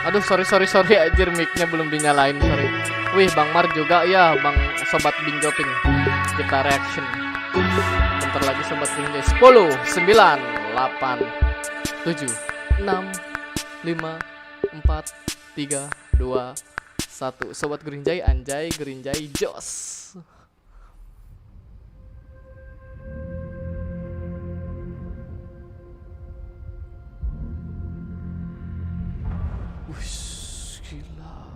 Aduh, sorry anjir, mic-nya belum dinyalain, sorry. Wih, Bang Mar juga ya, Bang Sobat Binjoping. Kita reaction. Bentar lagi Sobat Gurinjay. 10, 9, 8, 7, 6, 5, 4, 3, 2, 1. Sobat Gurinjay, Anjay, Gurinjay, Jos. Wush, gila.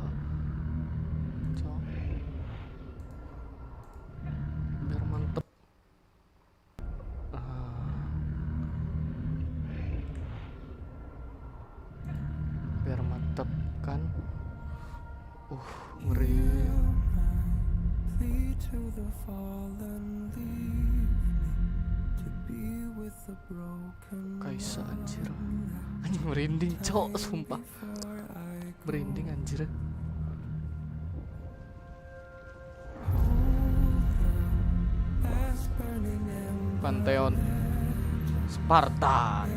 Biar mantep. Biar mantep kan. Ngeri. Kaisa anjir. Anjing merinding cok, sumpah. Merinding anjir. Pantheon Spartan.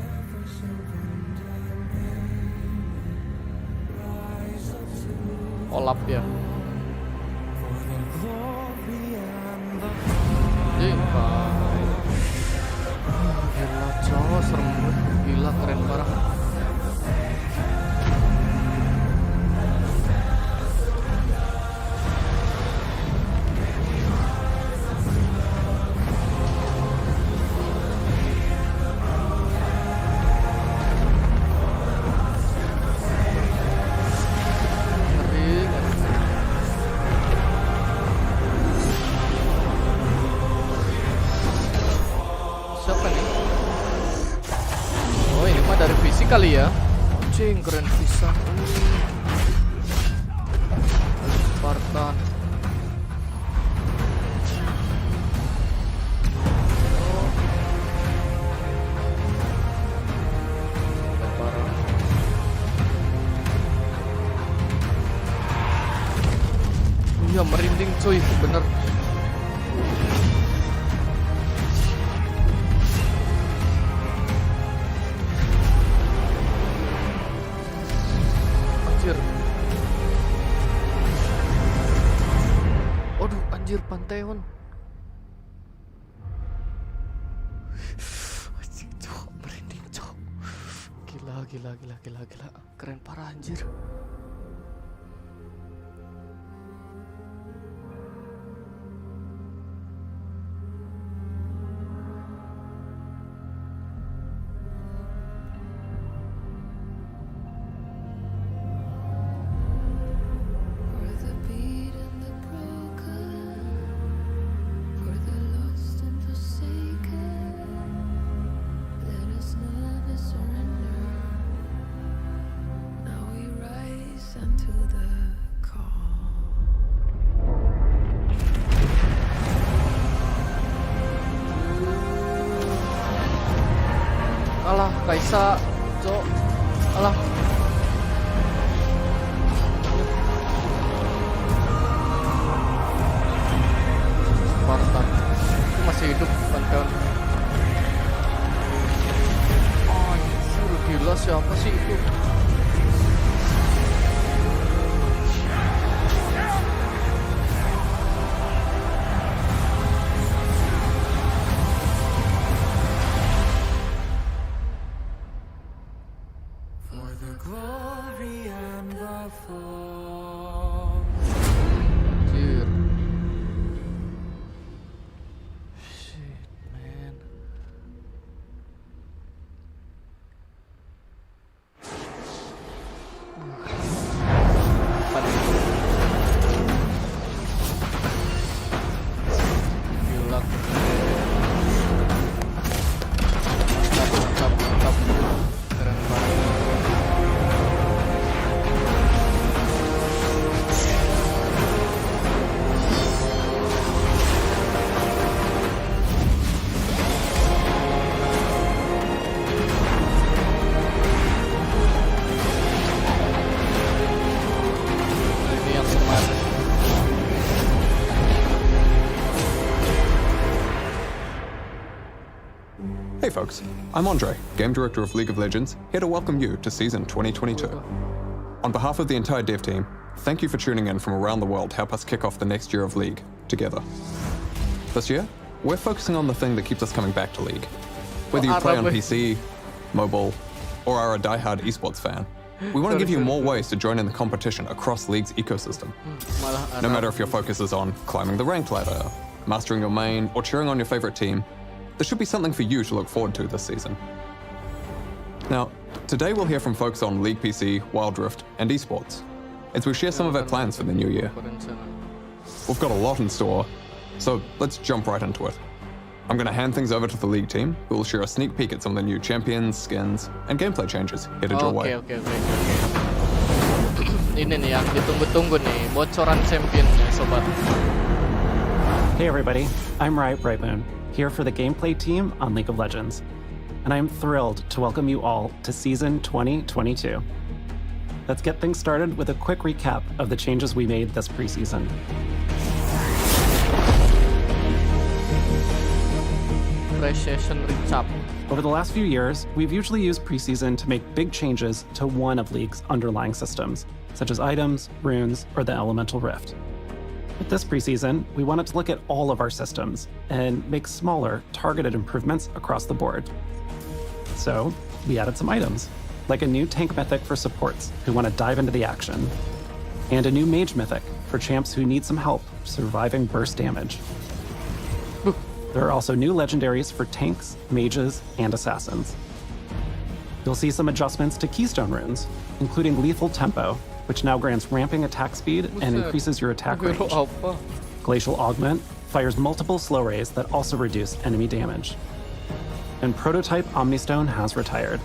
Olap ya. Gila cowok, serem banget. Gila, keren parah. Siapa nih? Oh, ini mah dari fisik kali ya. Cing, keren pisan. Spartan. Parah. Iya, merinding cuy, bener. Aduh anjir, Pantheon. Anjir cok, merinding cok. Gila. Keren parah anjir. Alah, Kaisa, cok. Alah. Spartan. Itu masih hidup, Pantheon. Anjir, gila, siapa sih itu? Anjir. Shit, man. Hey folks, I'm Anjay, Game Director of League of Legends, here to welcome you to Season 2022. On behalf of the entire dev team, thank you for tuning in from around the world to help us kick off the next year of League together. This year, we're focusing on the thing that keeps us coming back to League. Whether you play on PC, mobile, or are a die-hard esports fan, we want to give you more ways to join in the competition across League's ecosystem. No matter if your focus is on climbing the ranked ladder, mastering your main, or cheering on your favorite team, there should be something for you to look forward to this season. Now, today we'll hear from folks on League PC, Wild Rift, and esports, as we share some of our plans for the new year. We've got a lot in store, so let's jump right into it. I'm going to hand things over to the League team, who will share a sneak peek at some of the new champions, skins, and gameplay changes headed your way. Oke. Ini nih yang ditunggu-tunggu nih, bocoran championnya, sobat. Hey everybody, I'm Riot Brightmoon, here for the gameplay team on League of Legends, and I'm thrilled to welcome you all to Season 2022. Let's get things started with a quick recap of the changes we made this preseason. Pre-season recap. Over the last few years, we've usually used preseason to make big changes to one of League's underlying systems, such as items, runes, or the Elemental Rift. With this preseason, we wanted to look at all of our systems and make smaller, targeted improvements across the board. So, we added some items, like a new tank mythic for supports who want to dive into the action, and a new mage mythic for champs who need some help surviving burst damage. There are also new legendaries for tanks, mages, and assassins. You'll see some adjustments to keystone runes, including lethal tempo, which now grants ramping attack speed and increases your attack range. Glacial Augment fires multiple slow rays that also reduce enemy damage. And Prototype Omnistone has retired.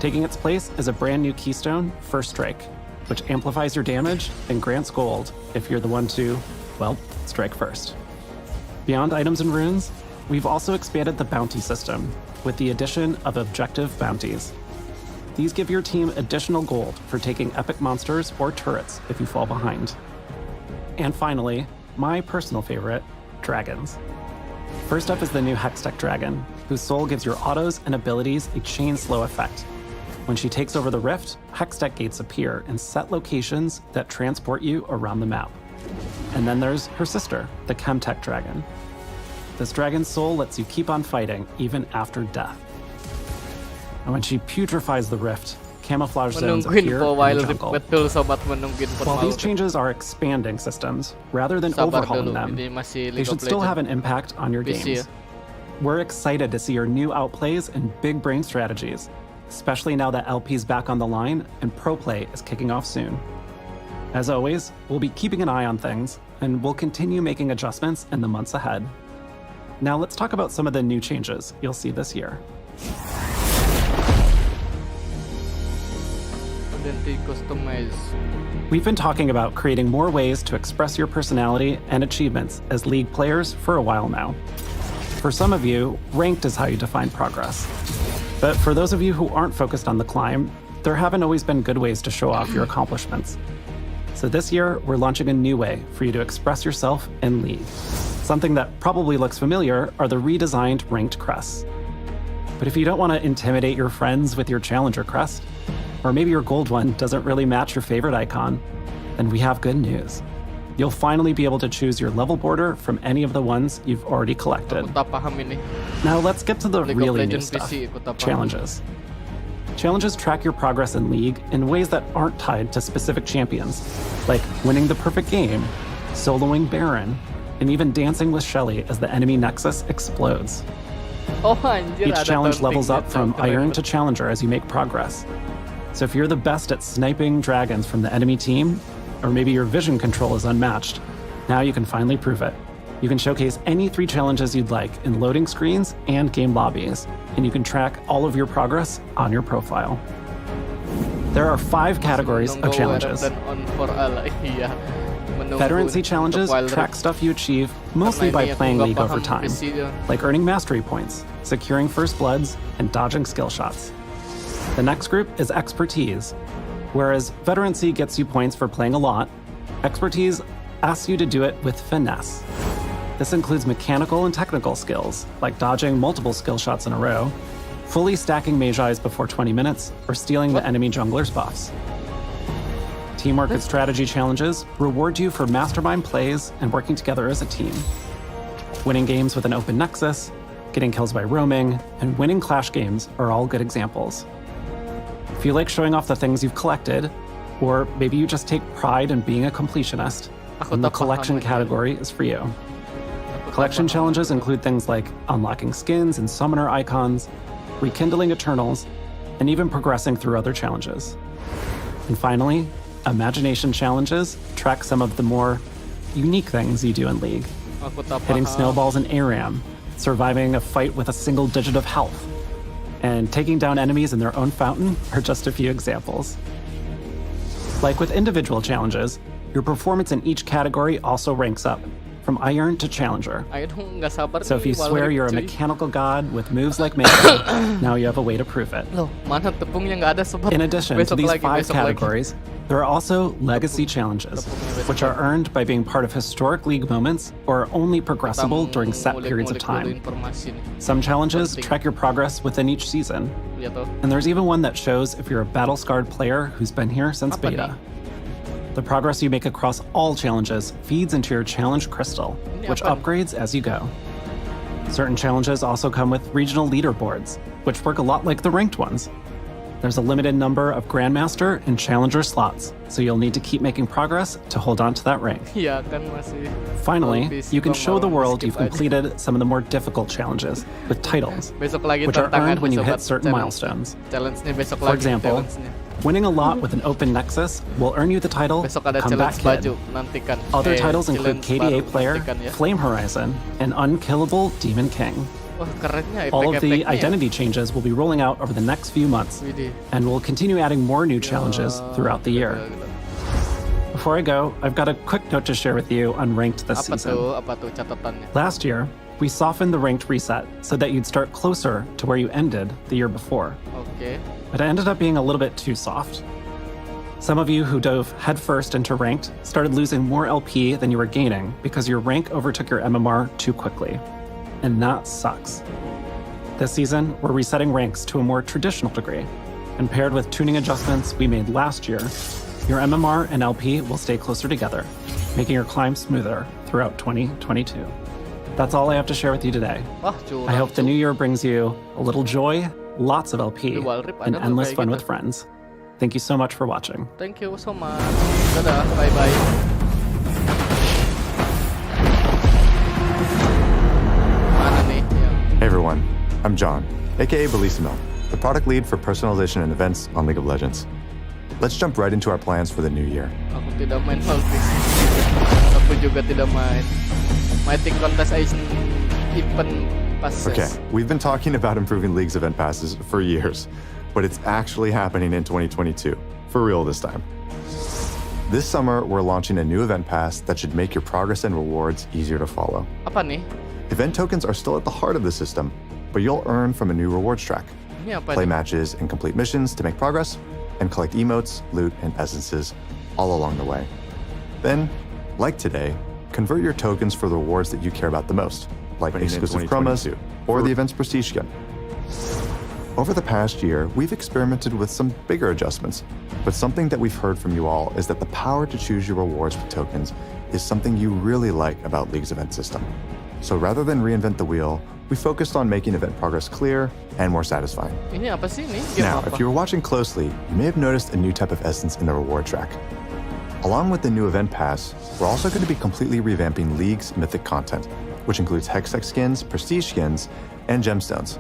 Taking its place is a brand new keystone, First Strike, which amplifies your damage and grants gold if you're the one to, well, strike first. Beyond items and runes, we've also expanded the bounty system with the addition of objective bounties. These give your team additional gold for taking epic monsters or turrets if you fall behind. And finally, my personal favorite, dragons. First up is the new Hextech Dragon, whose soul gives your autos and abilities a chain slow effect. When she takes over the rift, Hextech gates appear in set locations that transport you around the map. And then there's her sister, the Chemtech Dragon. This dragon's soul lets you keep on fighting even after death. And when she putrefies the rift, camouflage zones appear in the jungle. While these changes are expanding systems, rather than overhauling them, they should still have an impact on your games. We're excited to see your new outplays and big brain strategies, especially now that LP's back on the line and Pro Play is kicking off soon. As always, we'll be keeping an eye on things, and we'll continue making adjustments in the months ahead. Now let's talk about some of the new changes you'll see this year. We've been talking about creating more ways to express your personality and achievements as League players for a while now. For some of you, ranked is how you define progress. But for those of you who aren't focused on the climb, there haven't always been good ways to show off your accomplishments. So this year, we're launching a new way for you to express yourself in League. Something that probably looks familiar are the redesigned ranked crests. But if you don't want to intimidate your friends with your challenger crest, or maybe your gold one doesn't really match your favorite icon, then we have good news. You'll finally be able to choose your level border from any of the ones you've already collected. Now let's get to the really new stuff, challenges. Challenges track your progress in League in ways that aren't tied to specific champions, like winning the perfect game, soloing Baron, and even dancing with Shelly as the enemy Nexus explodes. Each challenge levels up from Iron to Challenger as you make progress. So if you're the best at sniping dragons from the enemy team, or maybe your vision control is unmatched, now you can finally prove it. You can showcase any 3 challenges you'd like in loading screens and game lobbies, and you can track all of your progress on your profile. There are 5 categories of challenges. Veterancy challenges track stuff you achieve mostly by playing League over time, like earning mastery points, securing first bloods, and dodging skill shots. The next group is expertise. Whereas veterancy gets you points for playing a lot, expertise asks you to do it with finesse. This includes mechanical and technical skills, like dodging multiple skill shots in a row, fully stacking Magi's before 20 minutes, or stealing the enemy jungler's buffs. Teamwork and strategy challenges reward you for mastermind plays and working together as a team. Winning games with an open nexus, getting kills by roaming, and winning clash games are all good examples. If you like showing off the things you've collected, or maybe you just take pride in being a completionist, then the collection category is for you. Collection challenges include things like unlocking skins and summoner icons, rekindling Eternals, and even progressing through other challenges. And finally, imagination challenges track some of the more unique things you do in League. Hitting snowballs in ARAM, surviving a fight with a single digit of health, and taking down enemies in their own fountain are just a few examples. Like with individual challenges, your performance in each category also ranks up, from Iron to Challenger. So if you swear you're a mechanical god with moves like Mega, now you have a way to prove it. In addition to these 5 categories, there are also legacy challenges, which are earned by being part of historic League moments or are only progressible during set periods of time. Some challenges track your progress within each season, and there's even one that shows if you're a battle-scarred player who's been here since beta. The progress you make across all challenges feeds into your challenge crystal, which upgrades as you go. Certain challenges also come with regional leaderboards, which work a lot like the ranked ones. There's a limited number of Grandmaster and Challenger slots, so you'll need to keep making progress to hold on to that rank. Finally, you can show the world you've completed some of the more difficult challenges with titles, which are earned when you hit certain milestones. For example, winning a lot with an open nexus will earn you the title Comeback Kid. Other titles include KDA Player, Flame Horizon, and Unkillable Demon King. All of the identity changes will be rolling out over the next few months, and we'll continue adding more new challenges throughout the year. Before I go, I've got a quick note to share with you on ranked this season. Last year, we softened the ranked reset so that you'd start closer to where you ended the year before. But it ended up being a little bit too soft. Some of you who dove headfirst into ranked started losing more LP than you were gaining because your rank overtook your MMR too quickly. And that sucks. This season, we're resetting ranks to a more traditional degree, and paired with tuning adjustments we made last year, your MMR and LP will stay closer together, making your climb smoother throughout 2022. That's all I have to share with you today. I hope the new year brings you a little joy, lots of LP, and endless fun with friends. Thank you so much for watching. Thank you so much. Dadah, bye-bye. Hey everyone, I'm John, aka Bellissimo, the product lead for personalization and events on League of Legends. Let's jump right into our plans for the new year. Aku tidak main Valkyrie. Aku juga tidak main. Mythic Contestation event passes. Okay, we've been talking about improving League's event passes for years, but it's actually happening in 2022, for real this time. This summer, we're launching a new event pass that should make your progress and rewards easier to follow. Apa nih? Event tokens are still at the heart of the system, but you'll earn from a new rewards track. Ini apa Play nih? matches and complete missions to make progress, and collect emotes, loot, and essences all along the way. Then, like today, convert your tokens for the rewards that you care about the most, like exclusive chromas or the event's prestige skin. Over the past year, we've experimented with some bigger adjustments, but something that we've heard from you all is that the power to choose your rewards with tokens is something you really like about League's event system. So rather than reinvent the wheel, we focused on making event progress clear and more satisfying. Ini apa sih ini? Game Now, apa? if you were watching closely, you may have noticed a new type of essence in the reward track. Along with the new event pass, we're also going to be completely revamping League's mythic content, which includes Hextech skins, prestige skins, and gemstones.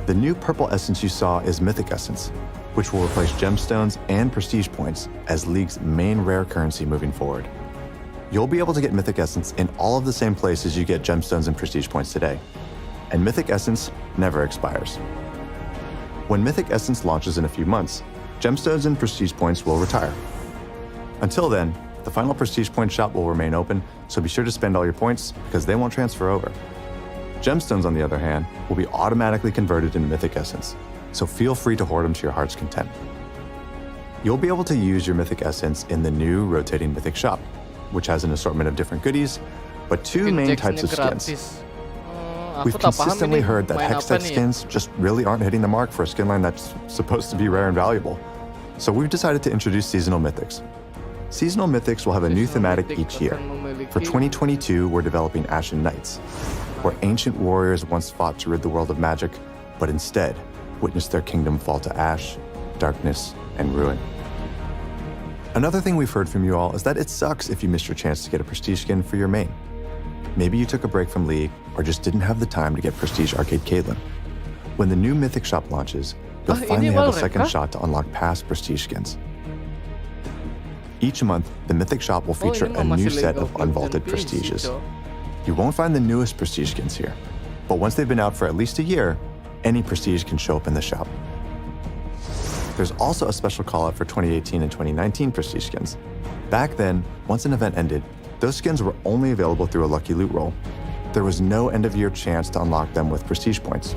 The new purple essence you saw is Mythic Essence, which will replace gemstones and prestige points as League's main rare currency moving forward. You'll be able to get Mythic Essence in all of the same places you get gemstones and prestige points today. And Mythic Essence never expires. When Mythic Essence launches in a few months, gemstones and prestige points will retire. Until then, the final prestige point shop will remain open, so be sure to spend all your points because they won't transfer over. Gemstones, on the other hand, will be automatically converted into Mythic Essence, so feel free to hoard them to your heart's content. You'll be able to use your Mythic Essence in the new rotating Mythic shop, which has an assortment of different goodies, but two Skin main Jacksnya types of skins. gratis. Aku We've tak paham consistently ini heard that main apa Hextech nih ya. skins just really aren't hitting the mark for a skin line that's supposed to be rare and valuable. So we've decided to introduce seasonal mythics. Seasonal mythics will have a new Seasonal thematic Mythic each year. akan memiliki- For 2022, we're developing Ashen Knights, where ancient warriors once fought to rid the world of magic, but instead witnessed their kingdom fall to ash, darkness, and ruin. Another thing we've heard from you all is that it sucks if you missed your chance to get a prestige skin for your main. Maybe you took a break from League or just didn't have the time to get Prestige Arcade Caitlyn. When the new Mythic shop launches, you'll ini finally have a Valorant second kah? shot to unlock past Prestige skins. Each month, the Mythic shop will feature ini a mah new masih set League of of unvaulted Legends PC, prestiges. Cok. You won't find the newest Prestige skins here, but once they've been out for at least a year, any Prestige can show up in the shop. There's also a special call-out for 2018 and 2019 Prestige skins. Back then, once an event ended, those skins were only available through a lucky loot roll. There was no end-of-year chance to unlock them with Prestige points.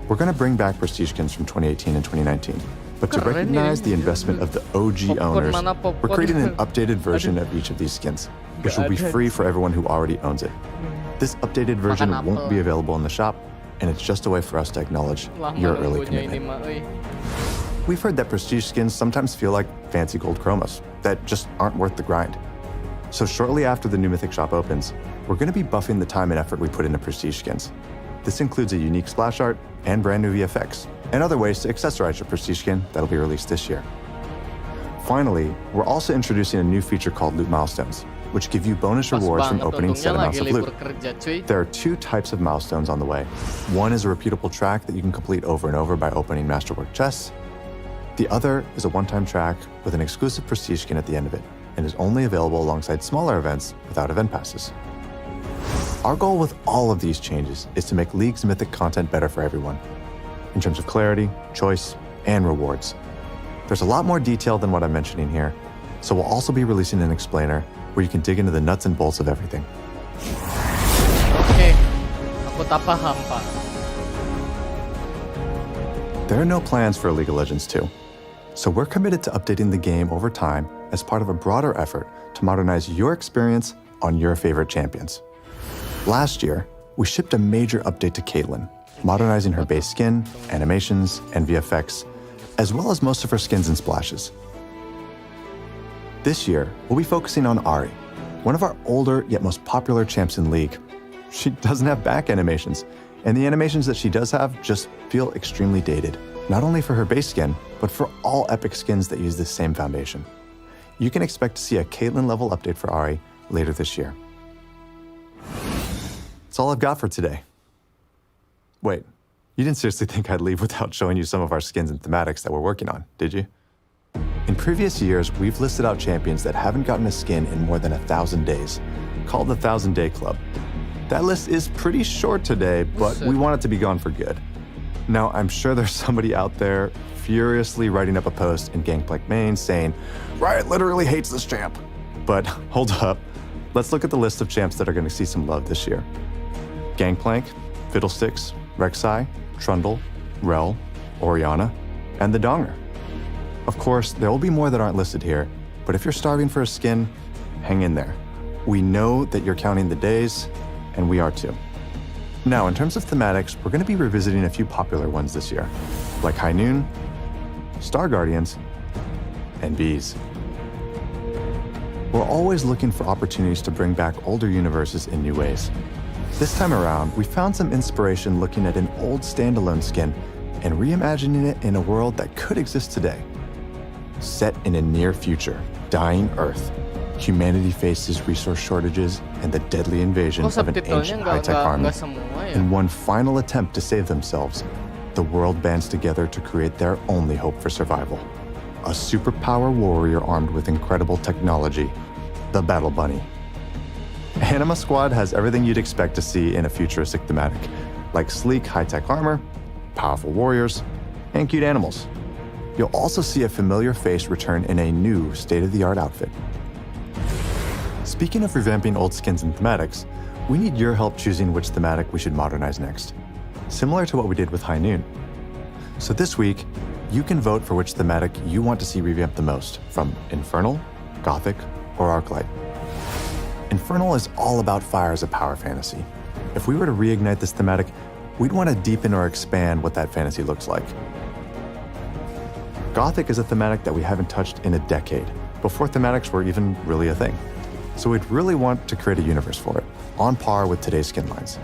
We're going to bring back Prestige skins from 2018 and 2019, but to Keren recognize ini. the investment of the OG Popcorn owners, mana we're popcorn? creating an updated version of each of these skins, which will be Nggak ada. free for everyone who already owns it. This updated version Makan won't apel. be available in the shop, and it's just a way for us to acknowledge Lama your early nunggunya ini commitment. mah, euy. We've heard that Prestige skins sometimes feel like fancy gold chromas that just aren't worth the grind. So shortly after the new Mythic shop opens, we're going to be buffing the time and effort we put into Prestige skins. This includes a unique splash art and brand new VFX, and other ways to accessorize your Prestige skin that'll be released this year. Finally, we're also introducing a new feature called Loot Milestones, which give you bonus Pas rewards from banget, opening untungnya set amounts lagi of loot. libur kerja, cuy. There are two types of milestones on the way. One is a repeatable track that you can complete over and over by opening Masterwork chests. The other is a one-time track with an exclusive Prestige skin at the end of it, and is only available alongside smaller events without event passes. Our goal with all of these changes is to make League's Mythic content better for everyone, in terms of clarity, choice, and rewards. There's a lot more detail than what I'm mentioning here, so we'll also be releasing an explainer where you can dig into the nuts and bolts of everything. Oke, aku tak paham, Pak. There are no plans for League of Legends 2, so we're committed to updating the game over time as part of a broader effort to modernize your experience on your favorite champions. Last year, we shipped a major update to Caitlyn, modernizing her base skin, animations, and VFX, as well as most of her skins and splashes. This year, we'll be focusing on Ahri, one of our older yet most popular champs in League. She doesn't have back animations, and the animations that she does have just feel extremely dated, not only for her base skin, but for all epic skins that use this same foundation. You can expect to see a Caitlyn level update for Ahri later this year. That's all I've got for today. Wait, you didn't seriously think I'd leave without showing you some of our skins and thematics that we're working on, did you? In previous years, we've listed out champions that haven't gotten a skin in more than 1,000 days, called the 1,000 Day Club. That list is pretty short today, but we want it to be gone for good. Now, I'm sure there's somebody out there furiously writing up a post in Gangplank Main saying, Riot literally hates this champ. But hold up, let's look at the list of champs that are going to see some love this year. Gangplank, Fiddlesticks, Rek'Sai, Trundle, Rel, Orianna, and the Donger. Of course, there will be more that aren't listed here, but if you're starving for a skin, hang in there. We know that you're counting the days, and we are too. Now, in terms of thematics, we're going to be revisiting a few popular ones this year, like High Noon, Star Guardians, and Bees. We're always looking for opportunities to bring back older universes in new ways. This time around, we found some inspiration looking at an old standalone skin and reimagining it in a world that could exist today. Set in a near future, dying Earth, humanity faces resource shortages and the deadly invasion Kok of an subtitlenya ancient high-tech army. semua ya? In one final attempt to save themselves, the world bands together to create their only hope for survival. A superpower warrior armed with incredible technology, the Battle Bunny. Anima Squad has everything you'd expect to see in a futuristic thematic, like sleek high-tech armor, powerful warriors, and cute animals. You'll also see a familiar face return in a new state-of-the-art outfit. Speaking of revamping old skins and thematics, we need your help choosing which thematic we should modernize next, similar to what we did with High Noon. So this week, you can vote for which thematic you want to see revamped the most, from Infernal, Gothic, or Arclight. Infernal is all about fire as a power fantasy. If we were to reignite this thematic, we'd want to deepen or expand what that fantasy looks like. Gothic is a thematic that we haven't touched in a decade, before thematics were even really a thing. So we'd really want to create a universe for it, on par with today's skin lines.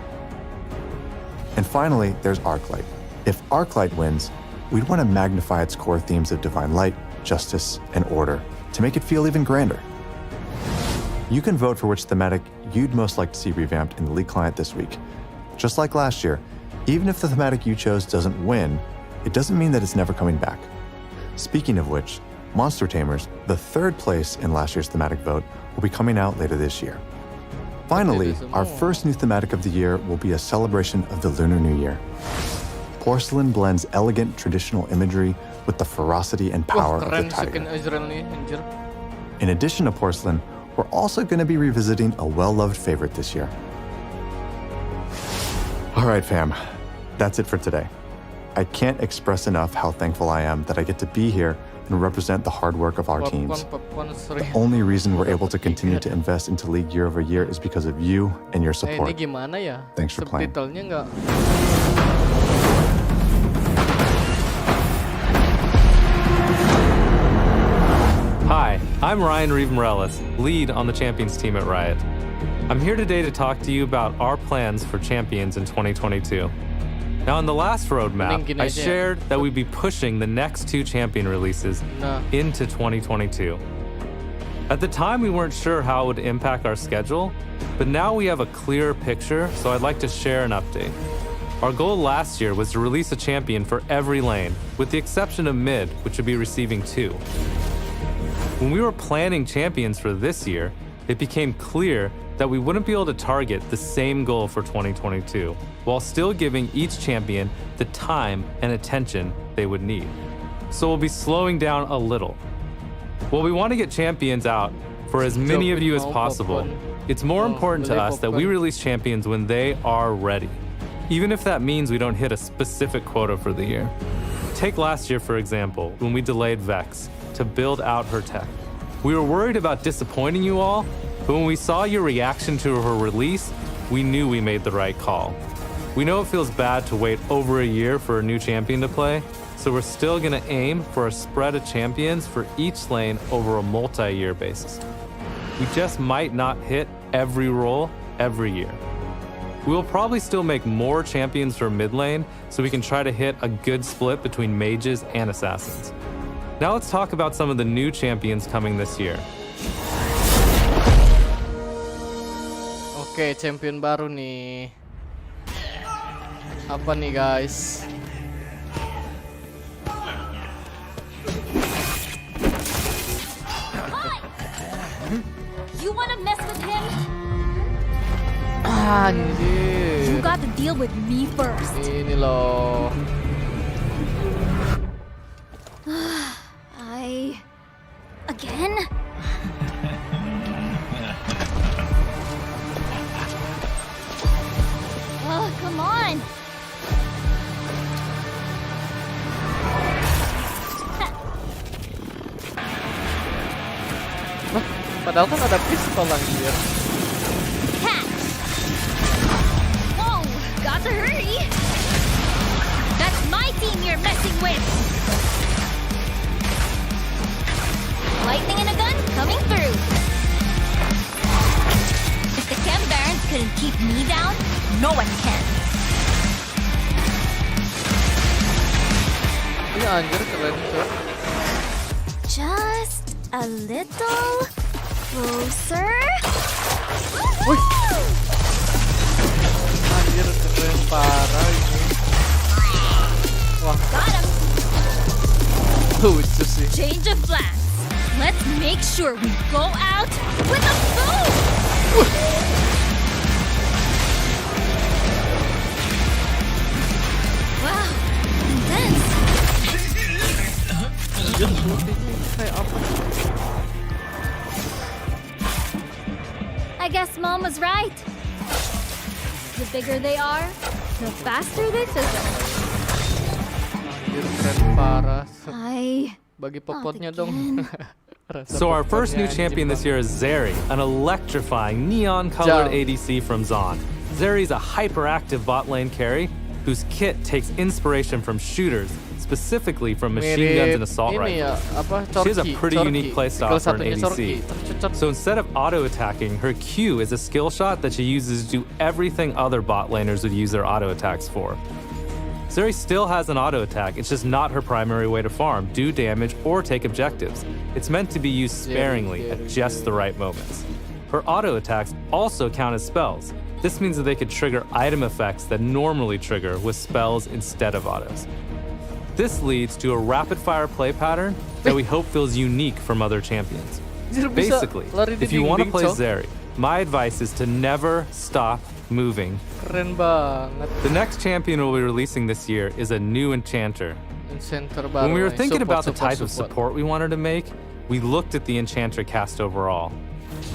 And finally, there's Arclight. If Arclight wins, we'd want to magnify its core themes of divine light, justice, and order to make it feel even grander. You can vote for which thematic you'd most like to see revamped in the League client this week. Just like last year, even if the thematic you chose doesn't win, it doesn't mean that it's never coming back. Speaking of which, Monster Tamers, the third place in last year's thematic vote, will be coming out later this year. Finally, our first new thematic of the year will be a celebration of the Lunar New Year. Porcelain blends elegant traditional imagery with the ferocity and power of the tiger. In addition to Porcelain, we're also going to be revisiting a well-loved favorite this year. All right, fam, that's it for today. I can't express enough how thankful I am that I get to be here and represent the hard work of our teams. The only reason we're able to continue to invest into League year over year is because of you and your support. Thanks for playing. Hi, I'm Ryan Reeve Morales, lead on the Champions team at Riot. I'm here today to talk to you about our plans for Champions in 2022. Now, in the last roadmap, I shared that we'd be pushing the next 2 Champion releases into 2022. At the time, we weren't sure how it would impact our schedule, but now we have a clearer picture, so I'd like to share an update. Our goal last year was to release a Champion for every lane, with the exception of mid, which would be receiving 2. When we were planning Champions for this year, it became clear that we wouldn't be able to target the same goal for 2022, while still giving each champion the time and attention they would need. So we'll be slowing down a little. While we want to get champions out for as many of you as possible, it's more important to us that we release champions when they are ready, even if that means we don't hit a specific quota for the year. Take last year, for example, when we delayed Vex to build out her tech. We were worried about disappointing you all, but when we saw your reaction to her release, we knew we made the right call. We know it feels bad to wait over a year for a new champion to play, so we're still gonna aim for a spread of champions for each lane over a multi-year basis. We just might not hit every role every year. We will probably still make more champions for mid lane, so we can try to hit a good split between mages and assassins. Now let's talk about some of the new champions coming this year. Oke, champion baru nih. Apa nih, guys? You wanna mess with him? Anjir. You got to deal with me first. Ini loh. Again? Oh, come on. Padahal kan ada pistol anjir. Catch. Whoa, got to hurry. That's my team you're messing with. Lightning in a gun coming through. If the Chem Barons couldn't keep me down, no one can. Iya anjir keren tuh. Just a little closer. Wih. Anjir keren parah ini. Wah, Got him. lucu sih. Change of plans. Let's make sure we go out with a boom! Wow, intense. Kayak apa? I guess Mom was right. The bigger they are, the faster they fizzle. Anjir keren parah. I Bagi popotnya Not dong. again. So our first new champion this year is Zeri, an electrifying neon-colored ADC from Zon. Zeri's a hyperactive bot lane carry whose kit takes inspiration from shooters, specifically from machine guns and assault rifles. She has a pretty unique playstyle for an ADC. So instead of auto-attacking, her Q is a skill shot that she uses to do everything other bot laners would use their auto-attacks for. Zeri still has an auto-attack, it's just not her primary way to farm, do damage, or take objectives. It's meant to be used sparingly at just the right moments. Her auto-attacks also count as spells. This means that they could trigger item effects that normally trigger with spells instead of autos. This leads to a rapid-fire play pattern that we hope feels unique from other champions. Basically, if you want to play Zeri, my advice is to never stop moving. Keren banget. The next champion we'll be releasing this year is a new enchanter. Enchanter baru. When we were thinking about the type of support we wanted to make, we looked at the enchanter cast overall.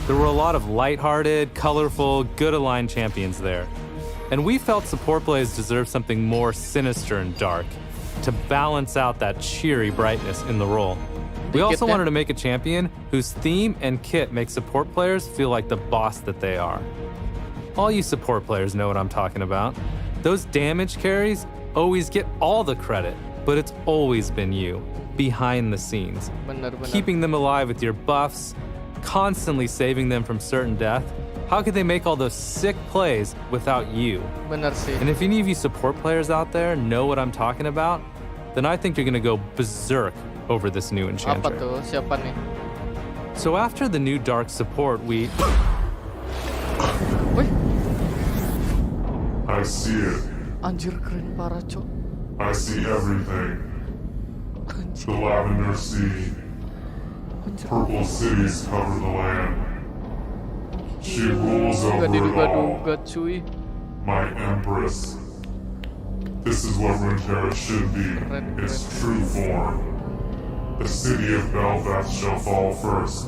There were a lot of lighthearted, colorful, good-aligned champions there. And we felt support plays deserved something more sinister and dark to balance out that cheery brightness in the role. We also wanted to make a champion whose theme and kit make support players feel like the boss that they are. All you support players know what I'm talking about. Those damage carries always get all the credit, but it's always been you, behind the scenes. Keeping them alive with your buffs, constantly saving them from certain death. How could they make all those sick plays without you? And if any of you support players out there know what I'm talking about, then I think you're gonna go berserk over this new enchanter. Apa tuh? Siapa nih? So after the new dark support, we... Wih, I see it. anjir keren parah, Cok. I see everything. The lavender sea. Purple cities cover the land. She rules over Gak it all. diduga-duga, cuy. My empress. This is what Runeterra should be. Its true form. The city of Belfast shall fall first.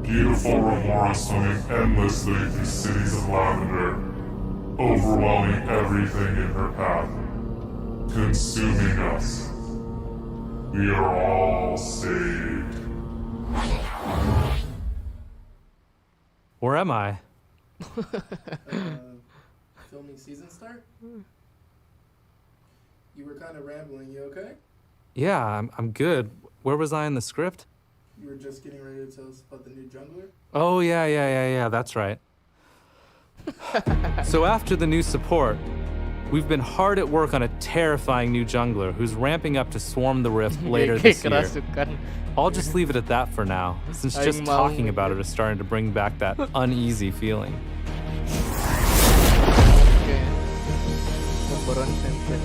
Beautiful Remora swimming endlessly through cities of lavender, overwhelming everything in her path, consuming us. We are all saved. Where am I? Filming season start? You were kind of rambling, you okay? Yeah, I'm good. Where was I in the script? You were just getting ready to tell us about the new jungler? Oh, yeah, that's right. So after the new support, we've been hard at work on a terrifying new jungler who's ramping up to swarm the rift later this year. Kerasukan. I'll just leave it at that for now, since just talking about it is starting to bring back that uneasy feeling. Oke. Pembaruan template.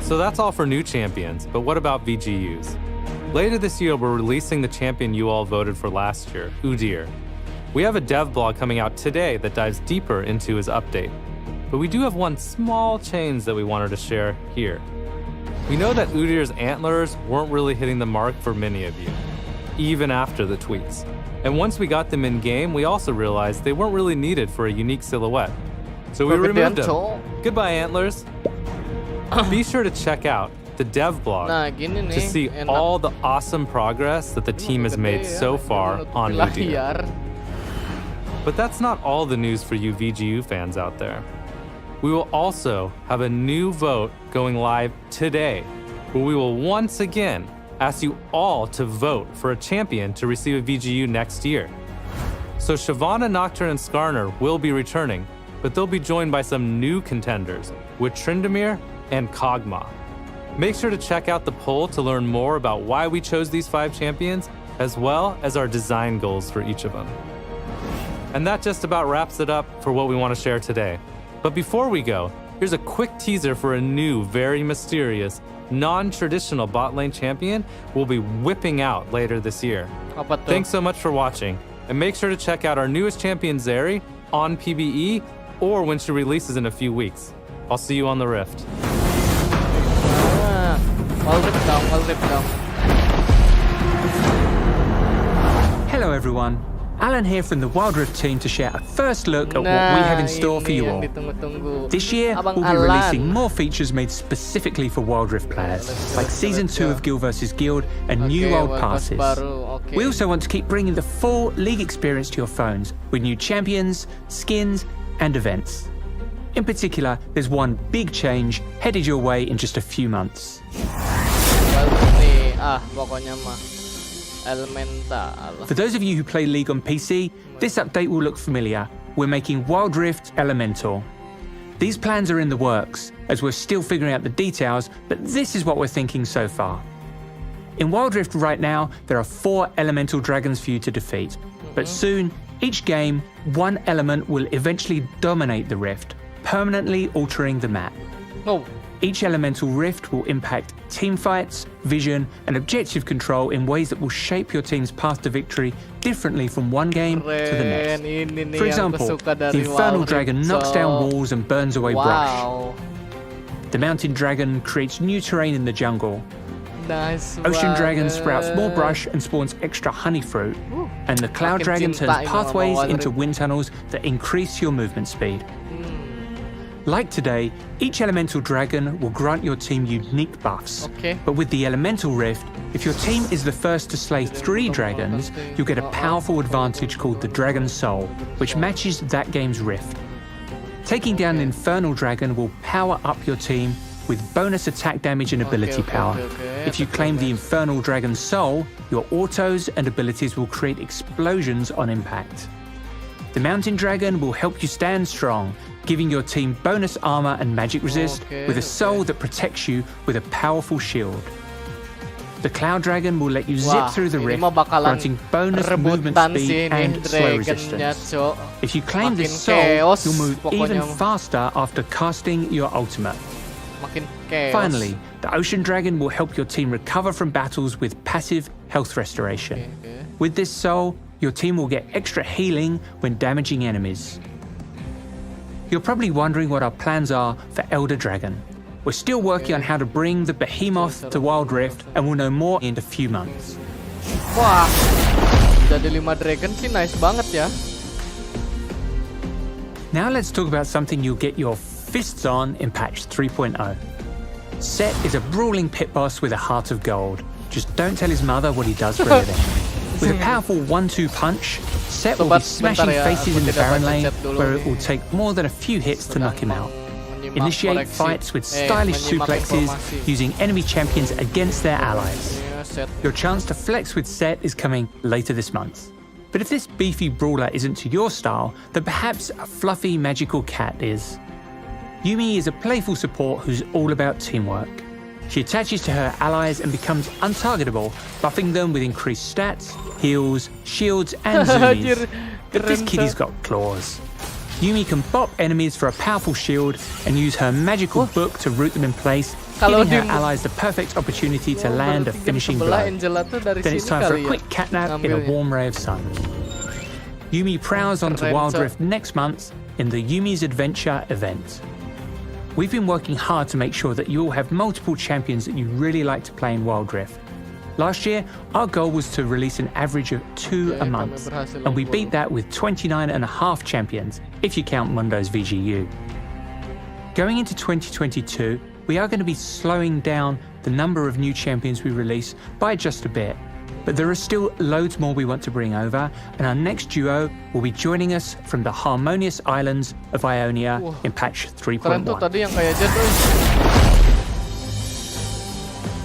So that's all for new champions, but what about VGUs? Later this year, we're releasing the champion you all voted for last year, Udyr. We have a dev blog coming out today that dives deeper into his update. But we do have one small change that we wanted to share here. We know that Udyr's antlers weren't really hitting the mark for many of you, even after the tweaks. And once we got them in game, we also realized they weren't really needed for a unique silhouette. So we removed them. Goodbye, antlers. Be sure to check out the dev blog to see all the awesome progress that the team has made so far on Udyr. But that's not all the news for you VGU fans out there. We will also have a new vote going live today, where we will once again ask you all to vote for a champion to receive a VGU next year. So Shyvana, Nocturne, and Skarner will be returning, but they'll be joined by some new contenders with Tryndamere and Kog'Maw. Make sure to check out the poll to learn more about why we chose these 5 champions, as well as our design goals for each of them. And that just about wraps it up for what we want to share today. But before we go, here's a quick teaser for a new, very mysterious, non-traditional bot lane champion we'll be whipping out later this year. Thanks so much for watching, and make sure to check out our newest champion Zeri on PBE or when she releases in a few weeks. I'll see you on the Rift. I'll rip down. Hello everyone. Alan here from the Wild Rift team to share a first look at what we have in store for you all. This year, Abang we'll be Alan. releasing more features made specifically for Wild Rift players, like Season 2 of Guild vs Guild and new Okay, World World Pass Passes. baru, okay. We also want to keep bringing the full League experience to your phones with new champions, skins, and events. In particular, there's one big change headed your way in just a few months. Bagus nih. Pokoknya mah Elemental. For those of you who play League on PC, this update will look familiar. We're making Wild Rift Elemental. These plans are in the works, as we're still figuring out the details, but this is what we're thinking so far. In Wild Rift right now, there are 4 elemental dragons for you to defeat, but soon, each game, one element will eventually dominate the rift, permanently altering the map. Oh, Each elemental rift will impact team fights, vision, and objective control in ways that will shape your team's path to victory differently from one game to the next. ini nih For yang example, kusuka the dari Infernal Wild Dragon Rift, knocks down so- walls and burns away brush. Wow, The Mountain Dragon creates new terrain in the jungle. nice Ocean Dragon banget. sprouts more brush and spawns extra honey fruit. And the Cloud makin Dragon cinta turns ini sama pathways Wild into Rift. wind tunnels that increase your movement speed. Like today, each elemental dragon will grant your team unique buffs. Okay. But with the elemental rift, if your team is the first to slay 3 dragons, you'll get a powerful advantage called the Dragon Soul, which matches that game's rift. Taking down an infernal dragon will power up your team with bonus attack damage and ability power. If you claim the infernal dragon soul, your autos and abilities will create explosions on impact. The mountain dragon will help you stand strong, giving your team bonus armor and magic resist with a soul that protects you with a powerful shield. The cloud dragon will let you zip Wah, through the ini rift, mah bakalan granting bonus movement rebutan sih speed ini and slow dragonnya, resistance. Cok. If you claim this Makin soul, chaos, you'll move even pokoknya. faster after casting your ultimate. Makin chaos. Finally, the Ocean Dragon will help your team recover from battles with passive health restoration. Okay. With this soul, your team will get extra healing when damaging enemies. You're probably wondering what our plans are for Elder Dragon. We're still working on how to bring the behemoth to Wild Rift, and we'll know more in a few months. Wah, jadi 5 dragon sih nice banget ya. Now let's talk about something you'll get your fists on in patch 3.0. Set is a brawling pit boss with a heart of gold. Just don't tell his mother what he does for a living. With a powerful 1-2 punch, Set will be Sobat, smashing bentar ya, faces aku in the tidak Baron baca lane, chat dulu where nih. it will take more than a few hits to knock him out. Menyimak Initiate koreksi. fights with stylish menyimak suplexes informasi. using enemy champions against their allies. Ya, Set. Your chance to flex with Set is coming later this month. But if this beefy brawler isn't to your style, then perhaps a fluffy magical cat is. Yumi is a playful support who's all about teamwork. She attaches to her allies and becomes untargetable, buffing them with increased stats, heals, shields, and zoomies. Anjir, But this keren kitty's tuh. got claws. Yumi can bop enemies for a powerful shield and use her magical book to root them in place, Kalau giving her di- allies the perfect opportunity to Oh, land a berarti game finishing sebelah blow. Angela tuh dari Then it's sini time for kali a ya, quick catnap in a ngambilnya. warm ray of sun. Yumi prowls onto Keren, Wild Cok. Rift next month in the Yumi's Adventure event. We've been working hard to make sure that you all have multiple champions that you really like to play in Wild Rift. Last year, our goal was to release an average of 2 a Oke, month, kami berhasil and we unggul. beat that with 29.5 champions, if you count Mundo's VGU. Going into 2022, we are going to be slowing down the number of new champions we release by just a bit. But there are still loads more we want to bring over, and our next duo will be joining us from the harmonious islands of Ionia Wah, in patch Keren tuh 3.1. tadi yang kayak jet tuh.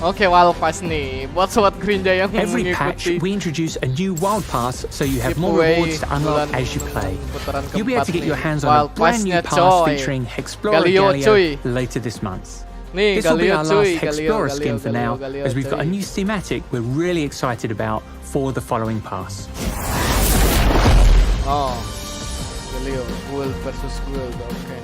Oke, Wild Pass nih buat sobat Gurinjay yang Every patch, mengikuti we introduce a new Wild Pass so you have more giveaway rewards to unlock bulan as you play. putaran You'll be able to keempat get your nih. hands on a Wild brand new Pass-nya, pass coy. featuring Explorer Galio, cuy. Galio later this month. Nih, This will be Galio our cuy, last Galio, Explorer Galio, skin for Galio, now, Galio, as we've got a cuy. new thematic we're really excited about for the following pass. Oh, Galio, World versus World, oke.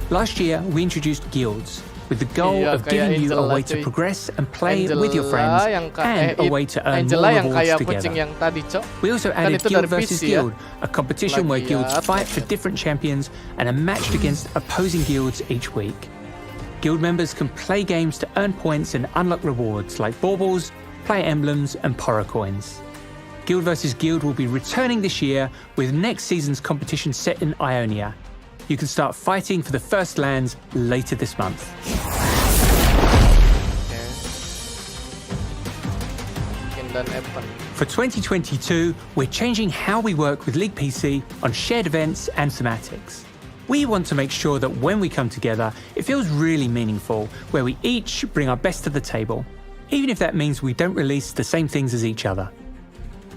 Last year, we introduced guilds, with the goal Iya, of kayak giving you a Angela, way to cuy. progress and play Angela with your friends, yang and a way to earn Angela more yang rewards kayak together. kucing yang tadi, Cok. We also Kan added itu Guild dari vs PC ya. Guild, a competition where Lagi guilds ya, fight for different champions and are matched against opposing guilds each week. Guild members can play games to earn points and unlock rewards like baubles, player emblems, and Poro coins. Guild vs Guild will be returning this year with next season's competition set in Ionia. You can start fighting for the first lands later this month. For 2022, we're changing how we work with League PC on shared events and thematics. We want to make sure that when we come together, it feels really meaningful, where we each bring our best to the table, even if that means we don't release the same things as each other.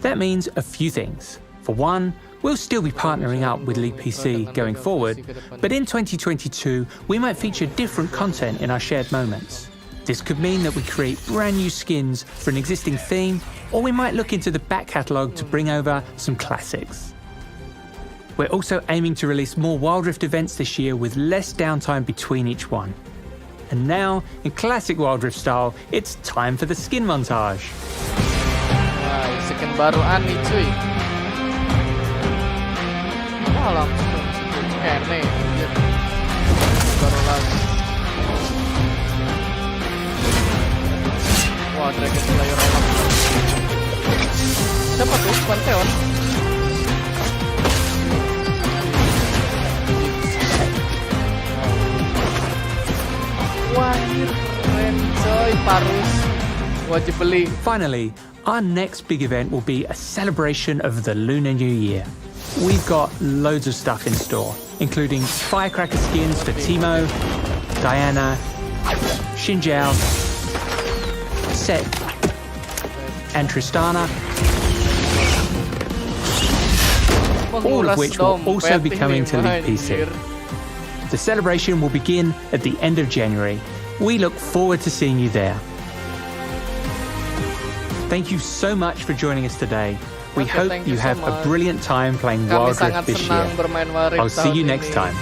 That means a few things. For one, we'll still be partnering up with League PC going forward, but in 2022, we might feature different content in our shared moments. This could mean that we create brand new skins for an existing theme, or we might look into the back catalogue to bring over some classics. We're also aiming to release more Wild Rift events this year with less downtime between each one. And now, in classic Wild Rift style, it's time for the skin montage. Wah, skin baruan nih cuy. Wah, langsung kene. Baru lagi. Wah, Dragon Slayer orang. Siapa tuh? Pantheon. Wah, keren coy, Parus. Wajib beli. Finally, our next big event will be a celebration of the Lunar New Year. We've got loads of stuff in store, including firecracker skins for Teemo, Diana, Xinjiao, Set, and Tristana, all of which will also be coming to League PC. The celebration will begin at the end of January. We look forward to seeing you there. Thank you so much for joining us today. We hope you have a brilliant time playing Wild Rift this year. I'll see you next time.